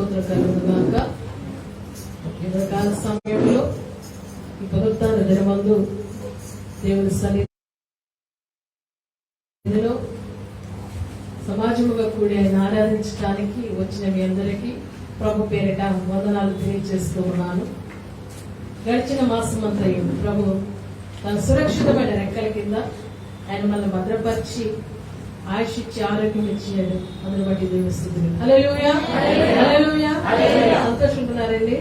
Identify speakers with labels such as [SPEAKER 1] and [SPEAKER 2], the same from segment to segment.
[SPEAKER 1] స్తోత్రం కలుగుగాక. కాల సమయంలో ఈ పునరుత్థాన దినమందు దేవుని సన్నిధిలో సమాజముగా కూడి ఆయన ఆరాధించడానికి వచ్చిన మీ అందరికీ ప్రభు పేరిట వందనాలు తెలియజేస్తూ ఉన్నాను. గడిచిన మాసం అంతా ప్రభు తన సురక్షితమైన రెక్కల కింద ఆయన మనల్ని భద్రపరిచి ఆయుష్ ఇచ్చి ఆరోగ్యం ఇచ్చాడు. అందుని బట్టి దేవుని స్తుతులు. హల్లెలూయా, హల్లెలూయా. సంతోషంటున్నారండి?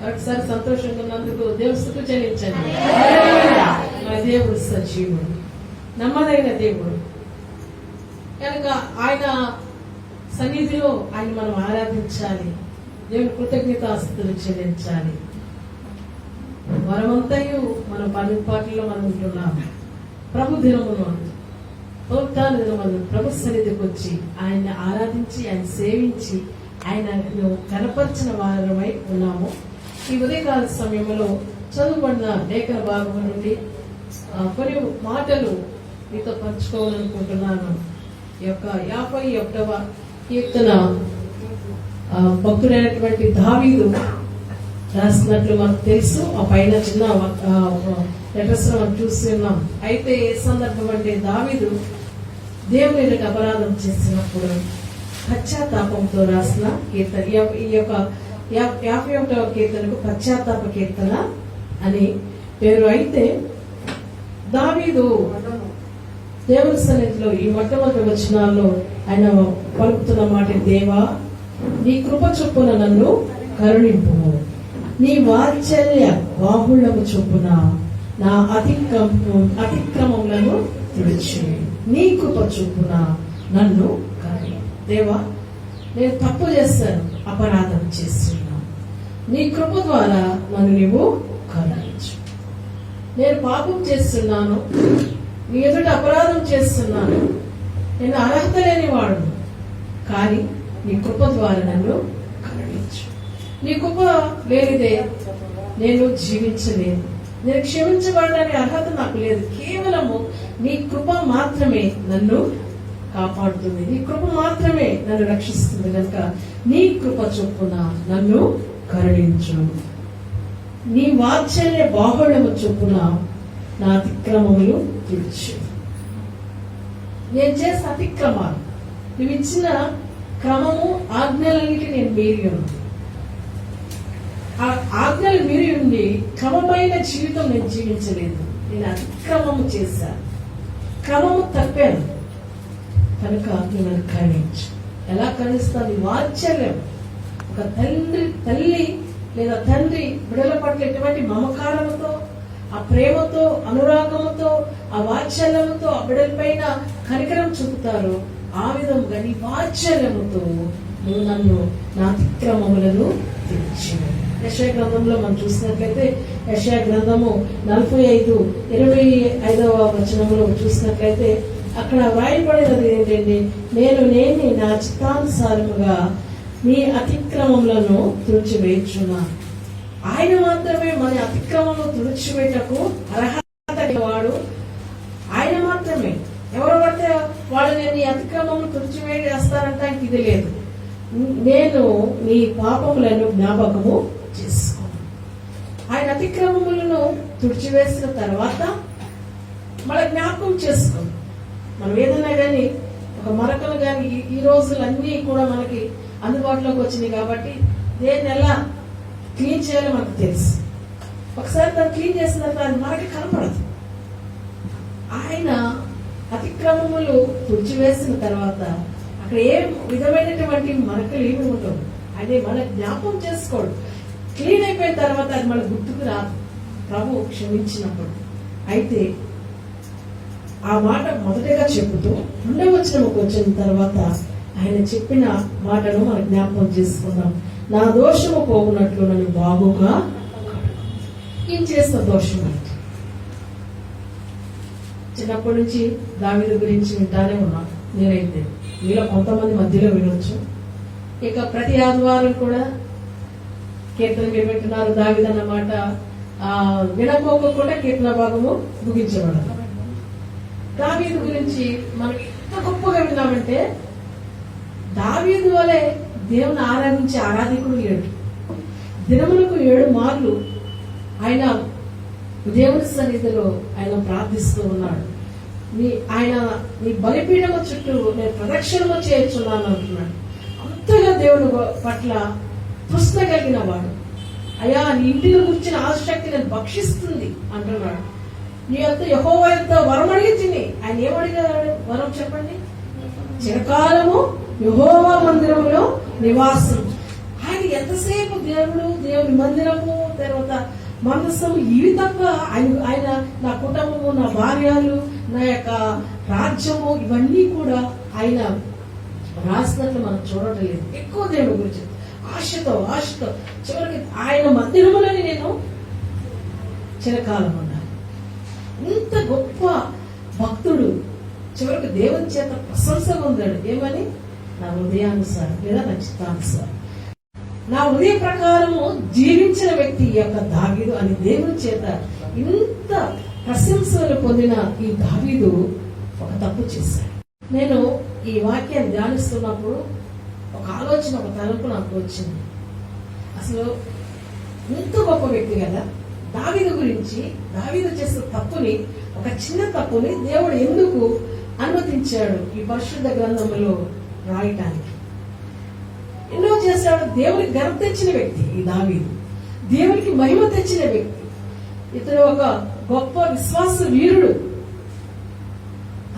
[SPEAKER 1] ఒకసారి సంతోషంగా ఉన్నందుకు దేవుని స్తుతులు చెల్లించండి. మన దేవుడు సజీవుడు, నమ్మదగిన దేవుడు కనుక ఆయన సన్నిధిలో ఆయన మనం ఆరాధించాలి, దేవుని కృతజ్ఞతాస్తుతులు చెల్లించాలి. వరమంతయు మన పనిపాట్లలో మనం ఉంటున్నాము. ప్రభు దినమును పునరుత్థాన దినమును ప్రభు సన్నిధికి వచ్చి ఆయన్ని ఆరాధించి ఆయన సేవించి ఆయనను కనపరిచిన వారమై ఉన్నాము. ఈ ఉదయకాల సమయంలో చదువుబడిన లేఖన భాగం నుండి కొన్ని మాటలు మీతో పంచుకోవాలనుకుంటున్నాను. ఈ యొక్క 51వ కీర్తన భక్తుడైనటువంటి దావీదు రాసినట్లు మనకు తెలుసు. ఆ పైన చిన్న లెటర్స్ మనం చూసి ఉన్నాం. అయితే ఏ సందర్భం అంటే దావీదు దేవుని ఎదుట అపరాధం చేసినప్పుడు పశ్చాత్తాపంతో రాసిన కీర్తన. ఈ యొక్క 51వ కీర్తనకు పశ్చాత్తాప కీర్తన అని పేరు. అయితే దావీదు దేవుని సన్నిధిలో ఈ మొట్టమొదటి వచనాల్లో ఆయన పలుకుతున్న మాట, దేవా నీ కృప చొప్పున నన్ను కరుణింపు, నీ వాత్సల్య బాహుళ్యము చొప్పున నా అతిక్రమములను తుడిచి, నీ కృప చొప్పున నన్ను కరుణింపు. దేవా నేను తప్పు చేస్తాను, అపరాధం చేస్తున్నాను, నీ కృప ద్వారా నన్ను నీవు కరుణించు. నేను పాపం చేస్తున్నాను, నీ ఎదుట అపరాధం చేస్తున్నాను, నేను అర్హత లేని వాడు, కానీ నీ కృప ద్వారా నన్ను కరుణించు. నీ కృప లేనిదే నేను జీవించలేను, నేను క్షమించబడడానికి అర్హత నాకు లేదు. కేవలము నీ కృప మాత్రమే నన్ను కాపాడుతుంది, నీ కృప మాత్రమే నన్ను రక్షిస్తుంది. కనుక నీ కృప చొప్పున నన్ను కరుణించు, నీ వాత్సల్య బాహుళ్యము చొప్పున నా అతిక్రమములు తుడిచు. నేను చేసిన అతిక్రమాలు, నువ్వు ఇచ్చిన క్రమము ఆజ్ఞలన్నిటి నేను మీరి ఉన్నాను. ఆ ఆజ్ఞలు మీరి ఉండి క్రమమైన జీవితం నేను జీవించలేదు. నేను అతిక్రమము చేశాను, క్రమము తప్పాను. కనుక నేను కరుణించు. ఎలా కరుణిస్తాను? వాత్సల్యం. ఒక తల్లి లేదా తండ్రి బిడ్డల పట్ల ఎటువంటి మమకారంతో, ఆ ప్రేమతో, అనురాగముతో, ఆ వాత్సల్యముతో ఆ బిడ్డల పైన కనికరం చూపుతారు. ఆ విధంగా నీ వాత్సల్యముతో నువ్వు నన్ను నా అతిక్రమములను తీర్చావు. యెషయా గ్రంథంలో మనం చూసినట్లయితే యెషయా గ్రంథము 45:25 వచనంలో చూసినట్లయితే అక్కడ వ్రాయబడినది ఏంటంటే, నేను నా చిత్తానుసారముగా నీ అతిక్రమములను తుడిచివేయుచున్నాను. ఆయన మాత్రమే మన అతిక్రమము తుడిచివేటకు అర్హత వాడు. ఆయన మాత్రమే. ఎవరు పడితే వాళ్ళు నేను నీ అతిక్రమము తుడిచివేస్తారంటే ఇది లేదు. నేను నీ పాపములను జ్ఞాపకము చేసుకోను. ఆయన అతిక్రమములను తుడిచివేసిన తర్వాత మన జ్ఞాపకం చేసుకో. మనం ఏదైనా కానీ ఒక మరకలు కానీ ఈ రోజులు అన్నీ కూడా మనకి అందుబాటులోకి వచ్చినాయి కాబట్టి దేన్ని ఎలా క్లీన్ చేయాలో మనకు తెలుసు. ఒకసారి దాన్ని క్లీన్ చేసిన తర్వాత అది మనకి కనపడదు. ఆయన అతిక్రమములు తుడిచివేసిన తర్వాత అక్కడ ఏ విధమైనటువంటి మరకలు ఏమి ఉండవు. అదే మన జ్ఞాపకం చేసుకోడు. క్లీన్ అయిపోయిన తర్వాత అది మన గుర్తుకు రాదు ప్రభు క్షమించినప్పుడు. అయితే ఆ మాట మొదటగా చెబుతూ 2వ వచనముకు వచ్చిన తర్వాత ఆయన చెప్పిన మాటను మనం జ్ఞాపకం చేసుకుందాం. నా దోషము పోగునట్లు నన్ను బాగుగా ఏం చేసిన దోషం అంటే, చిన్నప్పటి నుంచి దావీదు గురించి వింటానే ఉన్నాను. నేనైతే మీలో కొంతమంది మధ్యలో వినొచ్చు. ఇక ప్రతి ఆదివారం కూడా కీర్తన మీరు వింటున్నారు దావీదు అన్నమాట. వినకోకుండా కీర్తన భాగము ముగించబడదు. దావీదు గురించి మనం ఎంత గొప్పగా విన్నామంటే, దావీదు వలె దేవుని ఆరాధించే ఆరాధికుడు లేడు. దినములకు 7 మార్లు ఆయన దేవుని సన్నిధిలో ఆయన ప్రార్థిస్తూ ఉన్నాడు. నీ బలిపీఠము చుట్టూ నేను ప్రదక్షిణము చేయుచున్నాను అంటున్నాడు. అంతగా దేవుని పట్ల తృష్ణ కలిగిన వాడు. అయ్యా, నీ ఇంటిని గురించిన ఆసక్తి నేను భక్షిస్తుంది అంటున్నాడు. నీ యొక్క యెహోవా యొక్క వరం అడిగి తిని, ఆయన ఏమడిగాడు వరం చెప్పండి? చిరకాలము యెహోవా మందిరంలో నివాసం. ఆయన ఎంతసేపు దేవుని మందిరము, తర్వాత మనస్సు, ఇవి తప్ప ఆయన నా కుటుంబము, నా భార్యలు, నా యొక్క రాజ్యము, ఇవన్నీ కూడా ఆయన రాసినట్లు మనం చూడటం లేదు. ఎక్కువ దేవుడి గురించి ఆశతో చివరికి ఆయన మందిరములని నేను చిరకాలం ఉన్నాను. ఇంత గొప్ప భక్తుడు చివరికి దేవుని చేత ప్రశంస పొందాడు. ఏమని? నా హృదయానుసారం లేదా నా చిత్తానుసారం, నా హృదయ ప్రకారము జీవించిన వ్యక్తి ఈ యొక్క దావీదు అని దేవుని చేత ఇంత ప్రశంసలు పొందిన ఈ దావీదు ఒక తప్పు చేశాడు. నేను ఈ వాక్యాన్ని ధ్యానిస్తున్నప్పుడు ఒక ఆలోచన, ఒక తలంపు నాకు వచ్చింది. అసలు ఇంత గొప్ప వ్యక్తి కదా, దావీదు గురించి, దావీదు చేసిన తప్పుని, ఒక చిన్న తప్పుని దేవుడు ఎందుకు అనుమతించాడు ఈ పరిశుద్ధ గ్రంథంలో రాయటానికి? ఎన్నో చేశాడు. దేవునికి ఘనత తెచ్చిన వ్యక్తి ఈ దావీదు, దేవునికి మహిమ తెచ్చిన వ్యక్తి. ఇతడు ఒక గొప్ప విశ్వాస వీరుడు.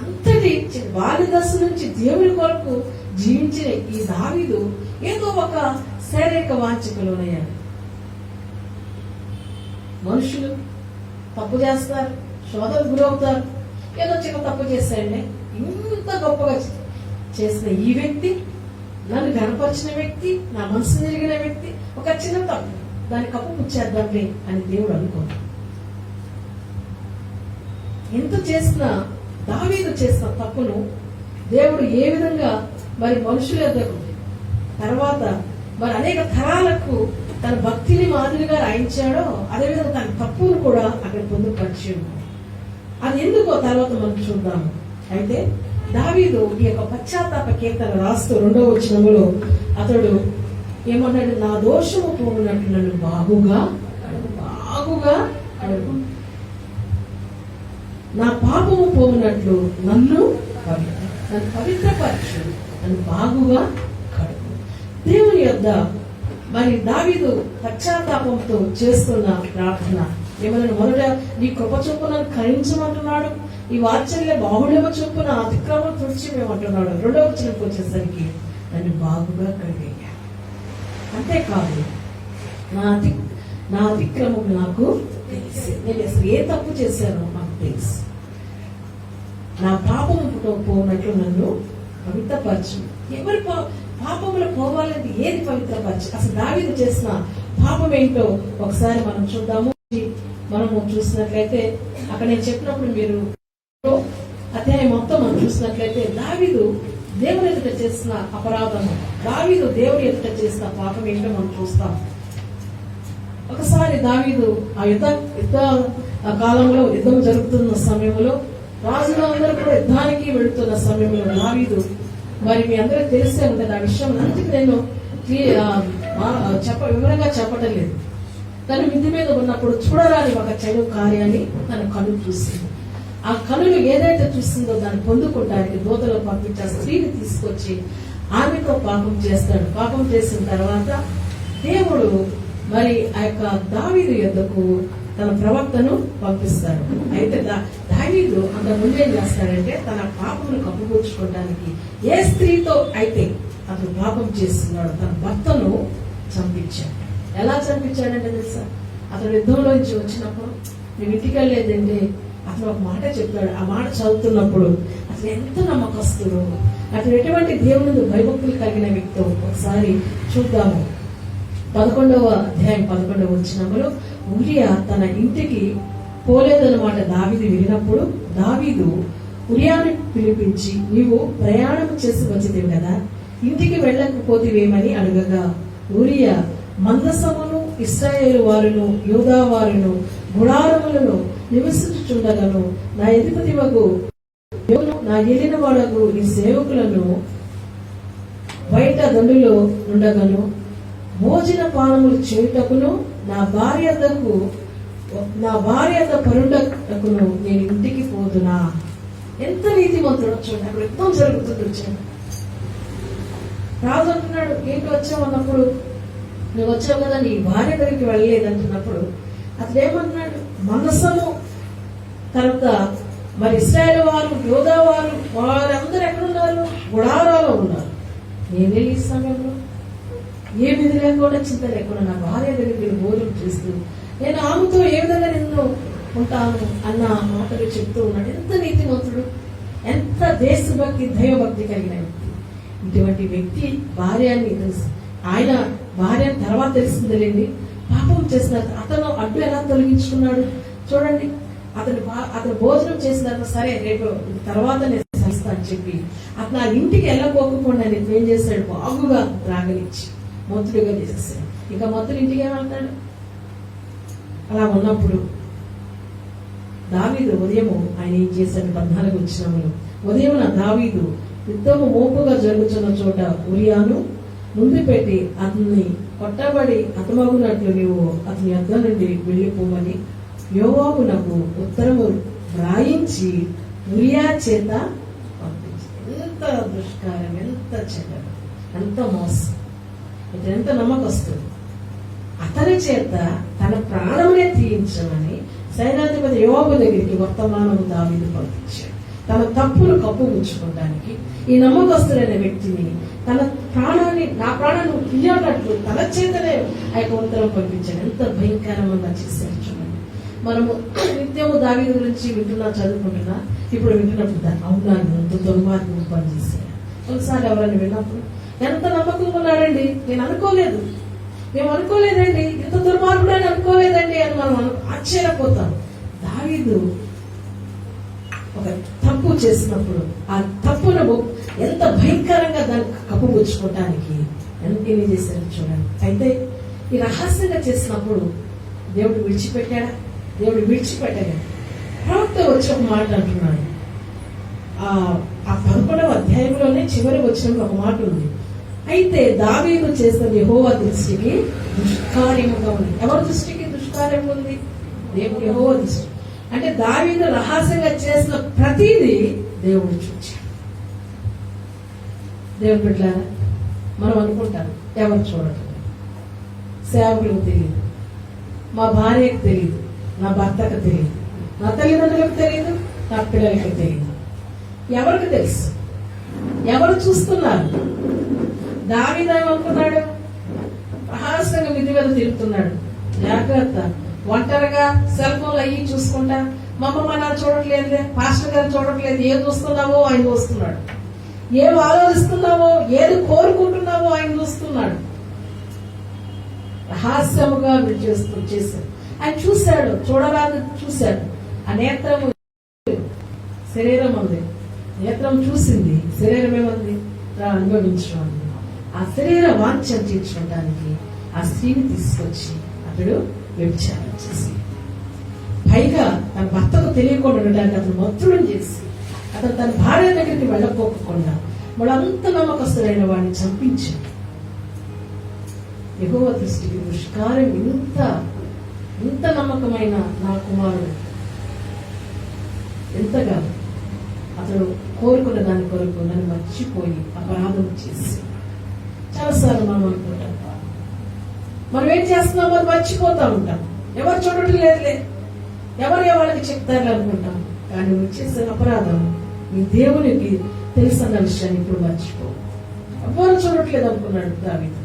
[SPEAKER 1] అంతటి బాల్యదశ నుంచి దేవుని కొరకు జీవించిన ఈ దావీదు ఏదో ఒక శారీరక వాంఛకు లోనయ్యాడు. మనుషులు తప్పు చేస్తారు, శోధనకు గురవుతారు. ఏదో చిన్న తప్పు చేశాడే, ఇంత గొప్పగా చేసిన ఈ వ్యక్తి, నన్ను గనపరిచిన వ్యక్తి, నా మనసు జరిగిన వ్యక్తి, ఒక చిన్న తప్పు, దాన్ని కప్పు పుచ్చేద్దాంలే అని దేవుడు అనుకోడు. ఎంత చేసిన దావీదు చేసిన తప్పును దేవుడు ఏ విధంగా మరి మనుషుల యొద్దకు, తర్వాత మరి అనేక తరాలకు తన భక్తిని మాదిరిగా రాయించాడో, అదేవిధంగా తన తప్పును కూడా అక్కడ పొందుపరిచాడు. అది ఎందుకో తర్వాత మనం చూద్దాము. అయితే దావీదు ఈ యొక్క పశ్చాత్తాప కీర్తన రాస్తూ 2వ వచనములో అతడు ఏమన్నాడు? నా దోషము పోగునట్లు నన్ను బాగుగా అడుగు, నా పాపము పోగునట్లు నన్ను పవిత్రపరచు, నన్ను బాగుగా కడుగు. దేవుని యొద్ద మరి దావీదు పశ్చాత్తాపంతో చేస్తున్న ప్రార్థన ఏమన్నా? మొదట నీ కృప చొప్పున కరించమంటున్నాడు, ఈ వాత్సల్య బాహుళ్యమ చొప్పున అతిక్రమం తుడిచివేయమంటున్నాడు. 2వ వచనంకి వచ్చేసరికి నన్ను బాగుగా కడిగేయ్యా. అంతేకాదు, నా అతిక్రమం నాకు తెలిసి, నేను అసలు ఏ తప్పు చేశానో నాకు తెలుసు, నా పాపము పోనట్లు నన్ను పవిత్రపరచు. ఎవరి పాపములు పోవాలంటే ఏది పవిత్రపరచు? అసలు దావీదు చేసిన పాపం ఏంటో ఒకసారి మనం చూద్దాము. మనము చూసినట్లయితే అక్కడ నేను చెప్పినప్పుడు మీరు అధ్యాయం మొత్తం మనం చూసినట్లయితే దావీదు దేవుని ఎదుట చేసిన అపరాధము, దావీదు దేవుని ఎదుట చేసిన పాపం ఏంటో మనం చూస్తాం. ఒకసారి దావీదు ఆ యుద్ధ కాలంలో యుద్ధం జరుగుతున్న సమయంలో, రాజులు అందరూ కూడా యుద్ధానికి వెళుతున్న సమయంలో దావీదు, మరి మీ అందరూ తెలిసే ఉంటుంది ఆ విషయం, అందుకు నేను వివరంగా చెప్పడం లేదు. తను మిద్ది మీద ఉన్నప్పుడు చూడరాని ఒక చెడు కార్యాన్ని తన కన్ను చూసింది. ఆ కన్నులు ఏదైతే చూసిందో దాన్ని పొందుకోవడానికి దూతలో పంపించి ఆ స్త్రీని తీసుకొచ్చి ఆమెతో పాపం చేస్తాడు. పాపం చేసిన తర్వాత దేవుడు మరి ఆ యొక్క దావీదు యొద్దకు తన ప్రవక్తను పంపిస్తాడు. అయితే దావీదు అంత ముందేం చేస్తాడంటే తన పాపమును కప్పుపుచ్చుకోవడానికి ఏ స్త్రీతో అయితే అతను పాపం చేస్తున్నాడు తన భర్తను చంపించాడు. ఎలా చంపించాడంటే తెలుసా? అతడు యుద్ధంలో నుంచి వచ్చినప్పుడు నేను ఇంటికి వెళ్ళలేదంటే అతను ఒక మాట చెప్తాడు. ఆ మాట చదువుతున్నప్పుడు అతను ఎంత నమ్మకస్తుడు, అతను ఎటువంటి దేవుని భయభక్తులు కలిగిన వ్యక్తి ఒకసారి చూద్దాము. 11వ అధ్యాయం 11వ వచనంలో ఉరియా తన ఇంటికి పోలేదన్నమాట దావీదు వినినప్పుడు దావీదు ఉరియాను పిలిపించి, నీవు ప్రయాణం చేసి వచ్చింది కదా, ఇంటికి వెళ్ళకపోతేవేమని అడగగా, ఉరియా మందసమును ఇశ్రాయేలు వారును యూదా వారును గుడారములను నివసించుచుండగను నా అధిపతివగు నా ఏలిన వాడగు నీ సేవకులను బయట దండులో ఉండగను, భోజన పానములు చేయుటకును నా భార్య పరుండకును నేను ఇంటికి పోదునా. ఎంత నీతిమంతుడు చూడండి, అక్కడ యుద్ధం జరుగుతుంది. వచ్చాను రాజు అంటున్నాడు, ఏంటి వచ్చావు అన్నప్పుడు, నువ్వు వచ్చావు కదా నీ భార్య దగ్గరికి వెళ్ళలేదు అంటున్నప్పుడు అతడు ఏమంటున్నాడు, మనసము తర్వాత మరి ఇశ్రాయేలు వారు, యోధా వారు, వారందరూ ఎక్కడున్నారు? గుడారాలో ఉన్నారు. నేనే ఈ సమయంలో ఏమి లేకుండా, చింత లేకుండా నా భార్య దగ్గరికి భోజనం చేస్తూ నేను ఆమెతో ఏ విధంగా నిన్ను ఉంటాను అన్న మాటలు చెప్తూ ఉన్నాడు. ఎంత నీతిమంతుడు, ఎంత దేశభక్తి, దైవభక్తి కలిగిన వ్యక్తి. ఇటువంటి వ్యక్తి భార్యని తెలుసు, ఆయన భార్యని తర్వాత తెలిసిందిలేండి, పాపం చేసిన అతను అడ్డు ఎలా తొలగించుకున్నాడు చూడండి. అతను భోజనం చేసిన తర్వాత సరే రేపు తర్వాత నేను సహిస్తా అని చెప్పి అతను ఆ ఇంటికి వెళ్ళకపోకుండా నేను ఏం చేశాడు, బాగుగా రాగలిచ్చి మొత్తుడుగా చేసేసాడు. ఇంకా మొత్తులు ఇంటికి ఏమంటాడు? అలా ఉన్నప్పుడు దావీదు ఉదయము ఆయన ఏం చేశాడు? 14 వచనములు, ఉదయమున దావీదు యుద్ధము మోపుగా జరుగుతున్న చోట ఉరియాను ముందు పెట్టి అతన్ని కొట్టబడి హతమగునట్లు నీవు అతని యొద్ద నుండి వెళ్లిపోమని యోవాబునకు ఉత్తరము వ్రాయించి ఉరియా చేత పంపించి. ఎంత దుష్కారం, ఎంత చెడ్డ, ఎంత మోసం, ఇది ఎంత నమ్మకస్తుంది. అతని చేత తన ప్రాణమునే తీయించమని సైన్యాధిపతి యోవాబు దగ్గరికి వర్తమానము దావీదు పంపించాడు. తన తప్పులు కప్పుపుచ్చుకోవడానికి ఈ నమ్మకస్తులైన వ్యక్తిని తన ప్రాణాన్ని, నా ప్రాణాన్ని తీయనట్లు తన చేతనే ఆ యొక్క ఉత్తరం పంపించాడు. ఎంత భయంకరంగా చేశారు చూడండి. మనము నిత్యము దావీదు గురించి వింటున్నా, చదువుకుంటున్నా, ఇప్పుడు వింటున్నప్పుడు అవునా ఎంత దుర్మార్గం పనిచేశాడు. ఒకసారి ఎవరైనా విన్నప్పుడు ఎంత నమ్మకంగా ఉన్నాడండి, నేను అనుకోలేదు, మేము అనుకోలేదండి, ఇంత దుర్మార్గుడు అని అనుకోలేదండి అని మనం ఆశ్చర్యపోతాం. దావీదు ఒక తప్పు చేసినప్పుడు ఆ తప్పును ఎంత భయంకరంగా దాన్ని కప్పుపుచ్చుకోవటానికి ఎంత చేశారు చూడండి. అయితే ఈ రహస్యంగా చేసినప్పుడు దేవుడు విడిచిపెట్టాడా? దేవుడు విడిచిపెట్టాడు. ప్రవక్త వచ్చి ఒక మాట అంటున్నాడు. ఆ 11వ అధ్యాయంలోనే చివరి వచ్చినప్పుడు ఒక మాట ఉంది, అయితే దావీదు చేసిన యెహోవా దృష్టికి దుష్కార్యముగా ఉంది. ఎవరి దృష్టికి దుష్కార్యం ఉంది? దేవుడు యెహోవా దృష్టి. అంటే దావీదు రహస్యంగా చేసిన ప్రతిదీ దేవుడు చూచాడు. దేవుడు బిడ్డలారా, మనం అనుకుంటాం ఎవరు చూడటం, సేవకులకు తెలియదు, మా భార్యకు తెలియదు, నా భర్తకు తెలియదు, నా తల్లిదండ్రులకు తెలియదు, నా పిల్లలకి తెలియదు. ఎవరికి తెలుసు? ఎవరు చూస్తున్నారు? దావీదు ఏమనుకున్నాడు? రహస్యంగా విధి మీద తిరుగుతున్నాడు. జాగ్రత్త, ఒంటరిగా సెల్ ఫోన్లు అయ్యి చూసుకుంటా, మా నాన్న చూడట్లేదులే, పాస్టర్ గారు చూడట్లేదు, ఏది చూస్తున్నావో ఆయన చూస్తున్నాడు, ఏం ఆలోచిస్తున్నావో, ఏది కోరుకుంటున్నావో ఆయన చూస్తున్నాడు. రహస్యముగా చేశాడు. ఆయన చూశాడు, చూడరాదు చూశాడు. ఆ నేత్రము, శరీరం ఉంది, నేత్రం చూసింది, శరీరం ఏమంది? అనుభవించడం. ఆ శరీర వాంఛను తీర్చుకోవడానికి ఆ స్త్రీని తీసుకొచ్చి అతడు వ్యభిచారం చేసి, పైగా తన భర్తకు తెలియకుండా ఉండడానికి అతను మత్తులను చేసి, అతను తన భార్య దగ్గరికి వెళ్ళకపోకుండా వాళ్ళంత నమ్మకస్తులైన వాడిని చంపించాడు. యెహోవా దృష్టికి దుష్కార్యం ఇంత నమ్మకమైన నా కుమారుడు ఎంతగా అతడు కోరుకున్న దాని కొరకు నన్ను మర్చిపోయి అపరాధం చేసి. చాలాసార్లు మనం అనుకుంటాం, మనం ఏం చేస్తున్నాం, మనం మర్చిపోతా ఉంటాం. ఎవరు చూడటం లేదులే, ఎవరు వాళ్ళకి చెప్తారు అనుకుంటాం. కానీ నువ్వు చేసిన అపరాధం నీ దేవునికి తెలుసన్న విషయాన్ని ఇప్పుడు మర్చిపో. ఎవరు చూడట్లేదు అనుకున్నాడు దావీదు.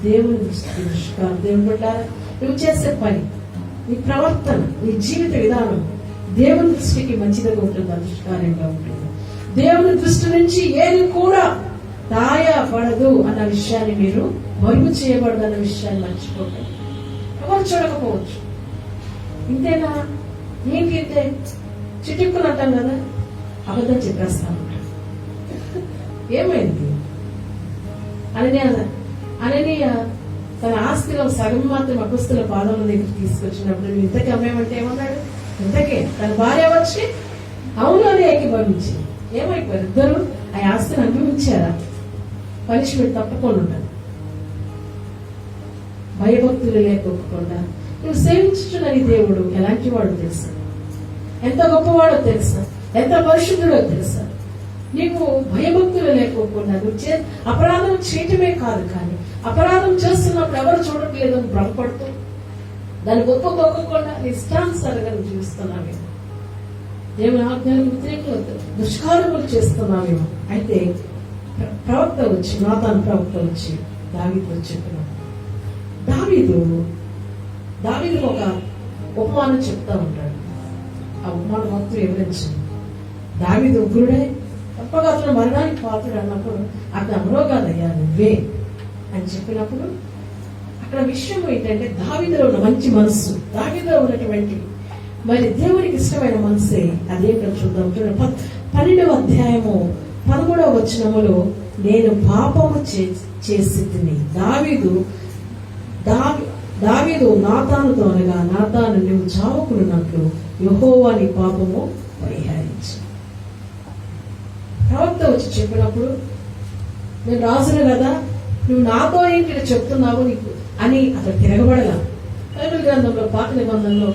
[SPEAKER 1] దేవుని దృష్టికి దుష్కారం. దేవుని బిడ్డలారా, నువ్వు చేసే పని, నీ ప్రవర్తన, నీ జీవిత విధానం దేవుని దృష్టికి మంచిగా ఉంటుంది, దుష్కార్యంగా ఉంటుంది. దేవుని దృష్టి నుంచి ఏది కూడా దాయపడదు అన్న విషయాన్ని మీరు మరుగు చేయబడదు అన్న విషయాన్ని మర్చిపోతారు. ఎవరు చూడకపోవచ్చు. ఇంతేనా? ఏంటి ఇంతే? చిటుక్కులు అంటాం కదా, అబద్ధం చెప్పేస్తా ఉంటాం. ఏమైంది? అననీయ తన ఆస్తిలో సగం మాత్రం అపస్తుల పాదముల దగ్గర తీసుకొచ్చినప్పుడు నువ్వు ఇంతకీ అమ్మేమంటే ఏమన్నాడు? ఇంతకే తన భార్య వచ్చి అవును అని ఏకీభవించింది. ఏమైపోయారు? ఇద్దరు ఆ ఆస్తిని అనుభవించారా? పనిష్మెంట్ తప్పకుండా ఉంటుంది. భయభక్తులు లేకోకుండా నువ్వు సేవించుతున్న నీ దేవుడు ఎలాంటి వాడు తెలుసా, ఎంత గొప్పవాడో తెలుసా, ఎంత పరిశుద్ధుడో తెలుసా. నీకు భయభక్తులు లేకోకుండా నువ్వు అపరాధం చేయటమే కాదు, కానీ అపరాధం చేస్తున్నప్పుడు ఎవరు చూడట్లేదు భ్రమపడుతూ దాన్ని గొప్ప తొక్కకుండా ఇష్టానుసారంగా నువ్వు జీవిస్తున్నావేమో, దేవుని ఆజ్ఞలకు వ్యతిరేకంగా దుష్కార్యములు చేస్తున్నావేమో. అయితే ప్రవక్త వచ్చి, నాతాను ప్రవక్త వచ్చి దావీదుతో చెప్పినాడు. దావీదు ఒక ఉపమానం చెప్తా ఉంటాడు. ఆ ఉపమానం మొత్తం వివరించింది. దావీదు ఉగ్రుడే, తప్పగా అతను మరణానికి పాత్రుడు అన్నప్పుడు అతను అమరో కాదయ్యా నువ్వే అని చెప్పినప్పుడు అక్కడ విషయం ఏంటంటే దావీదులో ఉన్న మంచి మనస్సు, దావీదులో ఉన్నటువంటి మరి దేవునికి ఇష్టమైన మనసే అదేంటో చూద్దాం. 12వ అధ్యాయము 13వ వచనములో నేను పాపము చేసి తిని దావీదు నాతానుతో అనగా, నాతాను నువ్వు చావకున్నట్లు యెహోవా నీ పాపము పరిహరించు. ప్రవక్త వచ్చి చెప్పినప్పుడు నేను రాజును కదా, నువ్వు నాతో ఏంటి చెప్తున్నావు నీకు అని అతను తిరగబడలా. బైబిల్ గ్రంథంలో పాత నిబంధనలో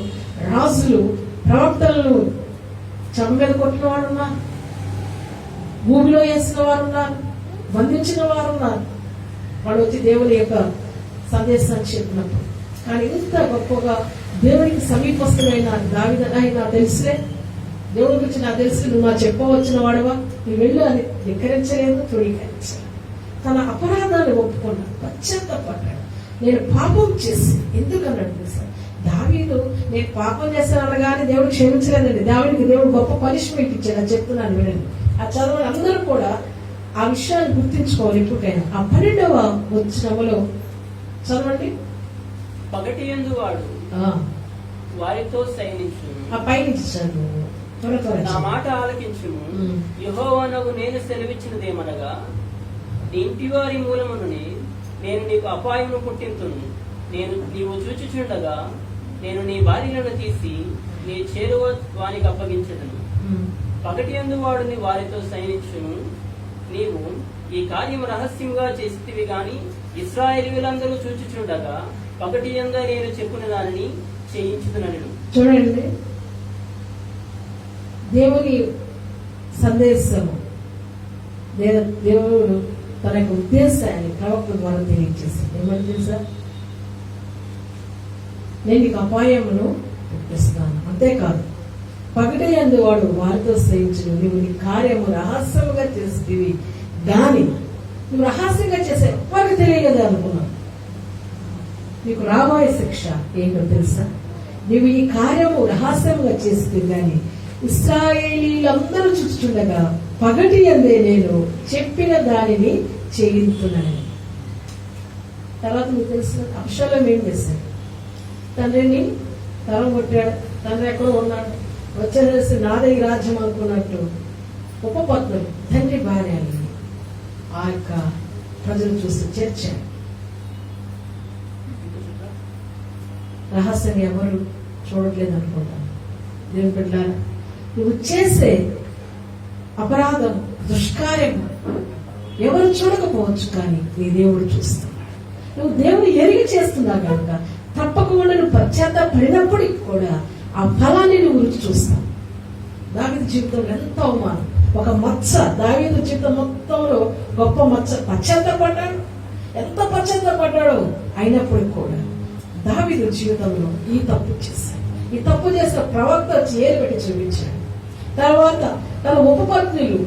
[SPEAKER 1] రాజులు ప్రవక్తలను చెంప మీద కొట్టిన వారు ఉన్నారు, భూమిలో వేసిన వారు ఉన్నారు, బంధించిన వారు ఉన్నారు. వాడు వచ్చి దేవుని యొక్క సందేశాన్ని చెప్పినప్పుడు. కానీ ఇంత గొప్పగా దేవునికి సమీపస్తులైన దావీదు నాకు తెలుసులే, దేవుడి గురించి నాకు తెలుసు, నువ్వు నాకు చెప్పవచ్చిన వాడవా, నువ్వు వెళ్ళు అని ధిక్కరించలేదు, తృణీకరించాడు. తన అపరాధాన్ని ఒప్పుకున్నాడు, పశ్చాత్తాపడ్డాడు. నేను పాపం చేసి ఎందుకన్నాడు తెలుసా, దావీదు నేను పాపం చేశాను అనగానే దేవుడు క్షమించలేదండి. దేవుడు గొప్ప పనిష్మెంట్ ఇచ్చాడు. చెప్తున్నాను వినండి. ఆ చదువు అందరూ కూడా ఆ విషయాన్ని గుర్తించుకోవాలి ఎప్పటికైనా. ఆ 12వ వచనములో చదవండి.
[SPEAKER 2] పగటి యందు వాడు వారితో సైనించు,
[SPEAKER 1] ఆ పైనుంచి చదువు,
[SPEAKER 2] నా మాట ఆలకించుము. యెహోవానగు నేను సెలవిచ్చినదేమనగా, నీ ఇంటి వారి మూలమునని నేను నీకు అపాయమును పుట్టింతును. నీవు చూచుచుండగా నేను నీ భార్యలను తీసి నీ చేరువ వానికి అప్పగించదను. పగటి యందు వాడిని వారితో సైనించును. నీవు ఈ కార్యము రహస్యంగా చేసితివి గాని ఇశ్రాయేలీయులందరూ చూచుచుండగా పగటి యందు నేను చెప్పిన దానిని చేయించుతున్నాను.
[SPEAKER 1] చూడండి, దేవుని సందేశము, దేవుడు తన యొక్క ఉద్దేశాన్ని ప్రవక్త ద్వారా తెలియజేసింది. ఏమని తెలుసా, నేను నీకు అపాయమును పుట్టిస్తాను. అంతేకాదు, పగటి యందు వాడు వారితో సేవించును. నువ్వు నీ కార్యము రహస్యముగా చేసేవి గాని, నువ్వు రహస్యంగా చేసే ఎవరికి తెలియదు అనుకున్నావు. నీకు రాబోయే శిక్ష ఏంటో తెలుసా, నువ్వు ఈ కార్యము రహస్యంగా చేస్తే గాని ఇశ్రాయేలీలందరూ చూస్తుండగా పగటి యందే నేను చెప్పిన దానిని చేయించున్నాను. తర్వాత మీకు తెలుసు అబ్షాలోము ఏం చేశాడు, తండ్రిని తరం కొట్టాడు. తండ్రి ఎక్కడో ఉన్నాడు, వచ్చేసి నాదే ఈ రాజ్యం అనుకున్నట్టు ఉపపత్నులు తండ్రి భార్యని ఆ యొక్క ప్రజలు చూసి చేర్చాడు. రహస్యంగా ఎవరు చూడట్లేదు అనుకుంటాను. దేవుని బిడ్డలారా, నువ్వు చేసే అపరాధం, దుష్కార్యం ఎవరు చూడకపోవచ్చు, కానీ నీ దేవుడు చూస్తున్నాడు. నువ్వు దేవుడు ఎరిగి చేస్తున్నావు కనుక తప్పకుండా నువ్వు పశ్చాత్తాపడినప్పటికీ కూడా ఆ ఫలాన్ని నువ్వు రుచి చూస్తావు. దావీదు జీవితంలో ఎంత అవమానం, ఒక మచ్చ. దావీదు జీవితం మొత్తంలో గొప్ప మచ్చ. పశ్చాత్తాపడ్డాడు, ఎంత పశ్చాత్తాపడ్డాడో. అయినప్పటికీ కూడా దావీదు జీవితంలో ఈ తప్పు చేశాడు. ఈ తప్పు చేసిన ప్రవక్త చేరు పెట్టి చూపించాడు. తర్వాత తన ఉపపత్నులు,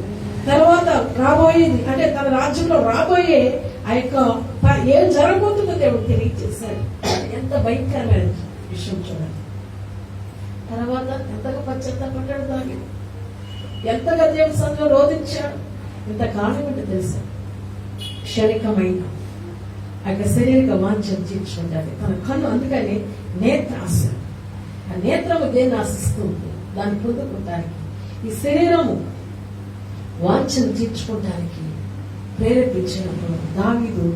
[SPEAKER 1] తర్వాత రాబోయేది అంటే తన రాజ్యంలో రాబోయే ఆ యొక్క ఏం జరగబోతుందో దేవుడు తెలియజేశాడు. ఎంత భయంకరమైన విషయం చూడండి. తర్వాత ఎంతగా పశ్చాత్తాపడ్డాడు దావీదు, ఎంతగా దేవుని సన్నిధిలో రోధించాడు. ఇంత కారణం ఏంటో తెలుసా, క్షణికమైన ఆ యొక్క శరీరక వాంఛను తీర్చుకుంటాడు తన కన్ను. అందుకని నేత్రాశ, ఆ నేత్రము దేన్ని ఆశిస్తుంది, దాన్ని పొందుకుంటానికి, ఈ శరీరము వాంఛను తీర్చుకోవటానికి ప్రేరేపించినప్పుడు దావీదు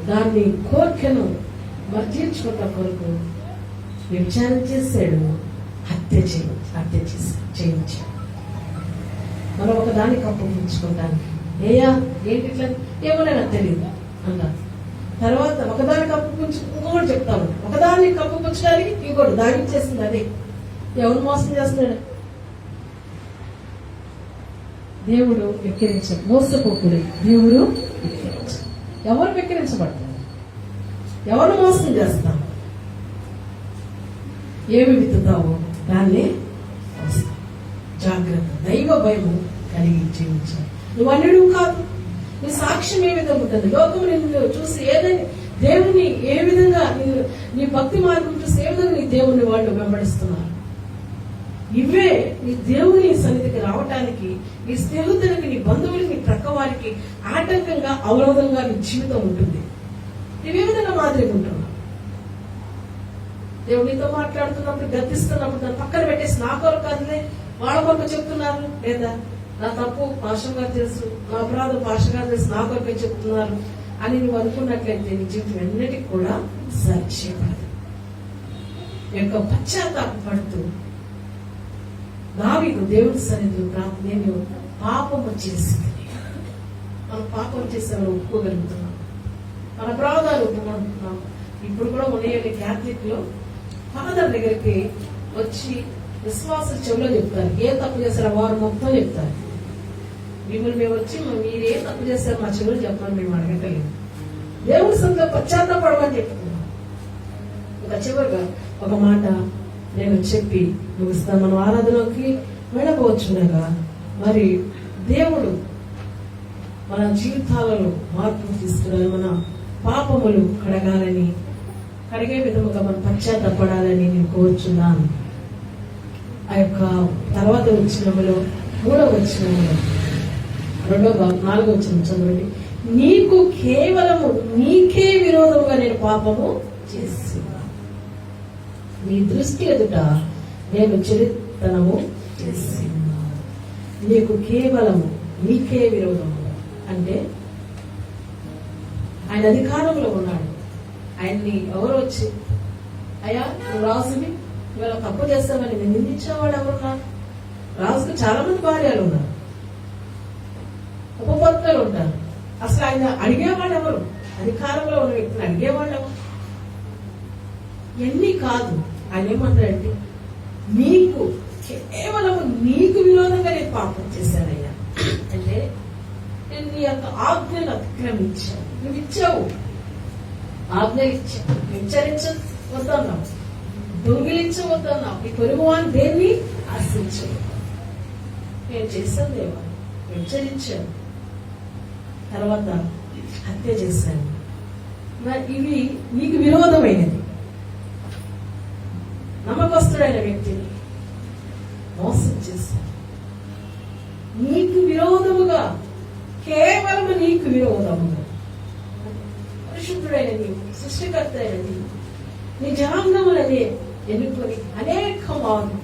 [SPEAKER 1] దాన్ని కోరికను మరి తీర్చుకోవటం కొరకు వ్యభిచారం చేశాడు, హత్య చేయించాడు. మనం ఒక దాన్ని కప్పించుకోవడానికి ఏయా ఏంటి ఇట్లా, ఏమన్నా నాకు తెలియదు అన్నారు. తర్వాత ఒకదాన్ని కప్పుపుచ్చు ఇంకొకటి చెప్తాను, ఒకదాన్ని కప్పుపుచ్చడానికి ఇంకోటి దాగిచ్చేస్తుంది. అదే ఎవరు మోసం చేస్తున్నాడు? దేవుడు వెక్కిరించాడు, మోసపోకుడే దేవుడు వెక్కిరించాడు. ఎవరు వెక్కిరించబడతారు? ఎవరు మోసం చేస్తావు? ఏమి విత్తుతావో దాన్ని వస్తావు. జాగ్రత్త, దైవ భయము కలిగి జీవించాలి. నువ్వు అన్యుడు కాదు. నీ సాక్ష్యం ఏ విధంగా ఉంటుంది? లోకం నిన్ను చూసి ఏదైనా దేవుని ఏ విధంగా నీ భక్తి మార్గం చూసి ఏ విధంగా నీ దేవుని వాళ్ళు వెంబడిస్తున్నారు? ఇవే నీ దేవుని సన్నిధికి రావటానికి, నీ స్నేహితులకి, నీ బంధువులకి, నీ ప్రక్క వారికి ఆటంకంగా, అవరోధంగా నీ జీవితం ఉంటుంది. నీవే విధంగా మాదిరిగా ఉంటున్నావు. దేవుడు నీతో మాట్లాడుతున్నప్పుడు, గద్దిస్తున్నప్పుడు దాన్ని పక్కన పెట్టేసి నా కొరకు కాదులే వాళ్ళ కొరకు చెప్తున్నారు, లేదా నా తప్పు పాషం గారు తెలుసు, నా అపరాధం పాషం గారు తెలుసు, నా కొరకే చెప్తున్నారు అని నువ్వు అనుకున్నట్లయితే నీ జీవితం ఎన్నటికి కూడా సరిచేయబడదు. యొక్క పశ్చాత్తాపడుతూ దావీదు దేవుడి సన్నిధిలో నేను పాపము చేసింది, మనం పాపం చేసేవాళ్ళు ఒప్పుకోగలుగుతున్నాం, మన అపరాధాలు ఒప్పుకుంటున్నాం. ఇప్పుడు కూడా ఉన్నాయండి క్యాథలిక్ లో ఫాదర్ దగ్గరికి వచ్చి విశ్వాసం చెవులో చెప్తారు, ఏ తప్పు చేశారో వారు మొత్తం చెప్తారు. మిమ్మల్ని మేము వచ్చి మీరు ఏ తప్పు చేశారు మా చెవులు చెప్పమని మేము అడగట్లేదు. దేవుడి సొంత పశ్చాత్తాపడమని చెప్తున్నాం. ఒక చివరిగా ఒక మాట నేను చెప్పి ముగిస్తాను. మనం ఆరాధనకి వెళ్ళకపోవచ్చునగా మరి దేవుడు మన జీవితాలలో మార్పు తీసుకురాలి, మన పాపములు కడగాలని, కడిగే విధముగా మనం పశ్చాత్తాపడాలని నేను కోరుచున్నాను. ఆ యొక్క తర్వాత వచ్చినములో 3వ వచనములో 4వ వచనం చదవండి. నీకు కేవలము నీకే విరోధముగా నేను పాపము చేస్తున్నాను, నీ దృష్టి ఎదుట నేను చెడుతనము చేస్తున్నాను. నీకు కేవలము నీకే విరోధము అంటే ఆయన అధికారంలో ఉన్నాడు. ఆయన్ని ఎవరు వచ్చి అయ్యా నువ్వు రాజుని ఇవాళ తప్పు చేస్తామని నిందించేవాడు ఎవరున్నారు? రాజుకు చాలా మంది భార్యలు ఉన్నారు, ఉపపత్నులు ఉంటారు. అసలు ఆయన అడిగేవాళ్ళు ఎవరు? అధికారంలో ఉన్న వ్యక్తిని అడిగేవాళ్ళు ఎవరు? ఎన్ని కాదు. ఆయన ఏమంటాడంటే నీకు కేవలం నీకు విరోధంగా నేను పాపం చేశానయ్యా. అంటే నేను నీ యొక్క ఆజ్ఞను అతిక్రమించాను. నువ్వు ఇచ్చావు, ఆజ్ఞ ఇచ్చావు, విచారించవద్దన్నావు, దొంగిలించవద్దన్నావు, నీ పొరుగువాని దేన్ని ఆశించావు. నేను చేశాను దేవా, హెచ్చరించాను, తర్వాత హత్య చేశాను. ఇవి నీకు విరోధమైనది. నమ్మకస్తుడైన వ్యక్తిని మోసం చేశాను, నీకు విరోధముగా, కేవలం నీకు విరోధముగా. పరిశుద్ధుడైన నీవు, సృష్టికర్త అయిన నీవు, నీ జనాంగములనే ఎన్నుకొని అనేక మార్లు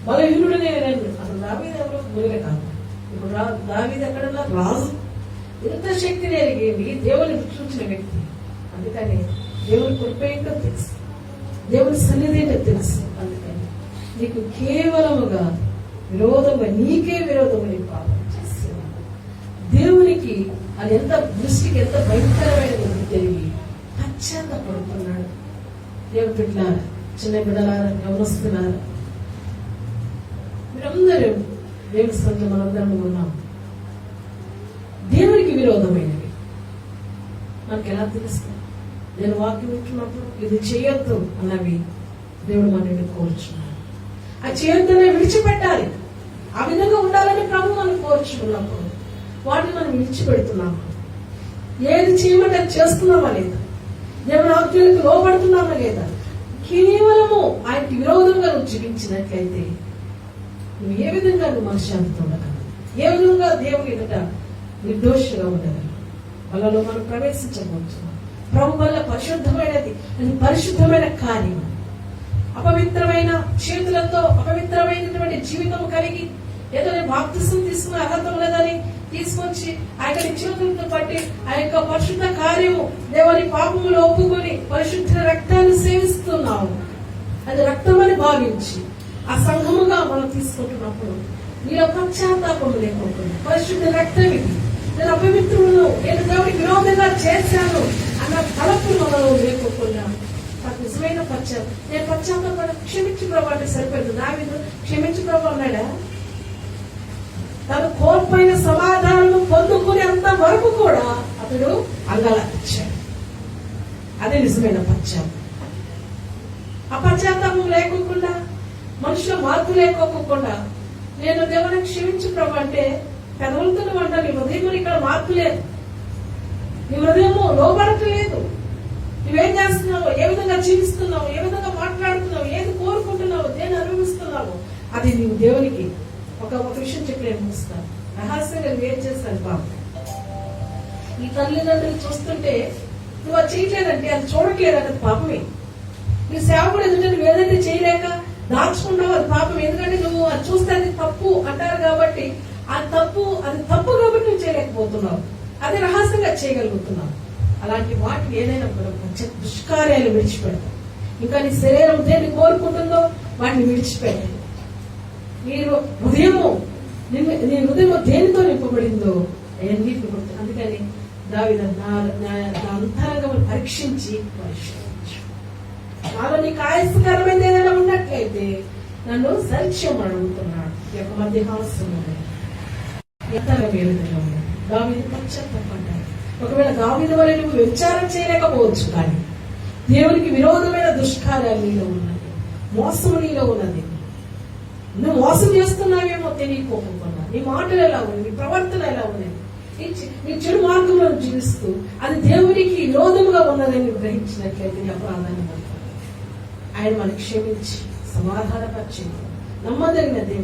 [SPEAKER 1] బలహీనుడనే నన్ను. అసలు దావీదు ఎవరో మునిగ కాదు. ఇప్పుడు దావీదు ఎక్కడన్నా రాజు, ఎంత శక్తి ఎరిగేది దేవుని చూసిన వ్యక్తి. అందుకని దేవుని కృప ఏంటో తెలుసు, దేవుని సన్నిధి ఏంటో తెలుసు. అందుకని నీకు కేవలముగా విరోధంగా, నీకే విరోధంగా నీకు పాపం చేస్తున్నాను. దేవునికి అది ఎంత దృష్టికి ఎంత భయంకరమైనది తెలివి పశ్చాత్తపడుతున్నాడు. దేవుని బిడ్డలారా, చిన్న బిడ్డలారా, ఎవరొస్తున్నారా? మీరందరూ దేవుని సన్నిధిలో మనందరం ఉన్నాం. దేవునికి విరోధమైనవి మనకు ఎలా తెలుస్తుంది? నేను వాక్యం ఇచ్చినప్పుడు ఇది చేయొద్దు అన్నవి దేవుడు మనల్ని కోరుచున్నాడు. ఆ చేయొద్దనే విడిచిపెట్టాలి. ఆ విధంగా ఉండాలని ప్రభు మనం కోరుచుకున్నప్పుడు వాటిని మనం విడిచిపెడుతున్నాము. ఏది చేయమంటే అది చేస్తున్నామా లేదా? దేవుని ఆజ్ఞలకు లోబడుతున్నామా లేదా? కేవలము ఆయనకి విరోధంగా నువ్వు జీవించినట్లయితే నువ్వు ఏ విధంగా నువ్వు మనశ్శాంతితో ఉండగలవు? ఏ విధంగా దేవుని ఎదుట నిర్దోషంగా ఉండగలవు? వాళ్ళలో మనం ప్రవేశించబోతున్నాం. ప్రభు వల్ల పరిశుద్ధమైనది, అది పరిశుద్ధమైన కార్యం. అపవిత్రమైన చేతులతో అపవిత్రమైనటువంటి జీవితం కలిగి ఏదో బాప్తిసం తీసుకుని అర్హత ఉన్నదని తీసుకొచ్చి ఆ యొక్క చేతులతో పట్టి ఆ యొక్క పరిశుద్ధ కార్యము దేవుని పాపములు ఒప్పుకొని పరిశుద్ధ రక్తాన్ని సేవిస్తున్నాము. అది రక్తమని భావించి ఆ సంఘముగా మనం తీసుకుంటున్నప్పుడు నీలో పశ్చాత్తాపం లేకపోతుంది. పరిశుద్ధ రక్తం ఇది, నేను అపవిత్రులను, నేను దేవుడికి విరోధంగా చేశాను అన్న తలపులు మనలో లేకుండా నిజమైన పశ్చాత్తాపం, నేను పశ్చాత్తాపడి క్షమించి ప్రభు అంటే సరిపోయింది. దావీదు క్షమించి ప్రభు అన్నాడా? తను కోల్పోయిన సమాధానం పొందుకునేంత వరకు కూడా అతడు అంగలార్చాడు. అదే నిజమైన పశ్చాత్తాపం. ఆ పశ్చాత్తాపం లేకోకుండా, మనుషుల మార్పు లేకోకుండా నేను దేవుని క్షమించు ప్రభు అంటే పెదవులతో అంట నీ హృదయం ఇక్కడ మార్పు లేదు, నీ హృదయము లోబడట్లేదు. నువ్వేం చేస్తున్నావు, ఏ విధంగా జీవిస్తున్నావు, ఏ విధంగా మాట్లాడుతున్నావు, ఏది కోరుకుంటున్నావు, దేన్ని అనుభవిస్తున్నావు, అది నీవు దేవునికి ఒక విషయం చెప్పి నేను ముగిస్తాను. రహస్యంగా నువ్వేం చేస్తాను బాబు. ఈ తల్లిదండ్రులు చూస్తుంటే నువ్వు అది చేయట్లేదంటే, అది చూడట్లేదు, అది పాపమే. నీ సేవకుడు ఎదుట నువ్వు ఏదైతే చేయలేక దాచుకుంటావు అది పాపం. ఎందుకంటే నువ్వు అది చూస్తే అది తప్పు అంటారు కాబట్టి, అది తప్పు కాబట్టి నువ్వు చేయలేకపోతున్నావు, అది రహస్యంగా చేయగలుగుతున్నావు. అలాంటి వాటిని ఏదైనా కూడా దుష్కార్యాలు విడిచిపెడతావు. ఇంకా నీ శరీరం దేన్ని కోరుకుంటుందో వాటిని విడిచిపెట్టాలి. నీ హృదయము దేనితో నింపబడిందో అవన్నీ నింపబడుతుంది. అందుకని దావీదు నా అంతరంగం పరీక్షించి పరిశీలించు, నాలో నీకు ఆయస్కరమైన ఏదైనా ఉన్నట్లయితే నన్ను సరిక్షేమని అడుగుతున్నాడు. ఈ యొక్క మధ్యాహ్నం ఎంతగా ఏ విధంగా ఉన్నాడు దావీదు పశ్చాత్తాపడ్డాడు. ఒకవేళ దావీదు వల్ల నువ్వు విచారం చేయలేకపోవచ్చు, కానీ దేవునికి విరోధమైన దుష్కార్యాలు నీలో ఉన్నది, మోసం నీలో ఉన్నది. నువ్వు మోసం చేస్తున్నావేమో తెలియకోకుండా నీ మాటలు ఎలా ఉన్నాయి, నీ ప్రవర్తన ఎలా ఉన్నాయి, నీ చెడు మార్గంలో జీవిస్తూ అది దేవునికి విరోధముగా ఉన్నదని గ్రహించినట్లయితే నీ అపరాధాన్ని ఆయన మనకు క్షమించి సమాధానపరిచి నమ్మదగిన దేవుడు.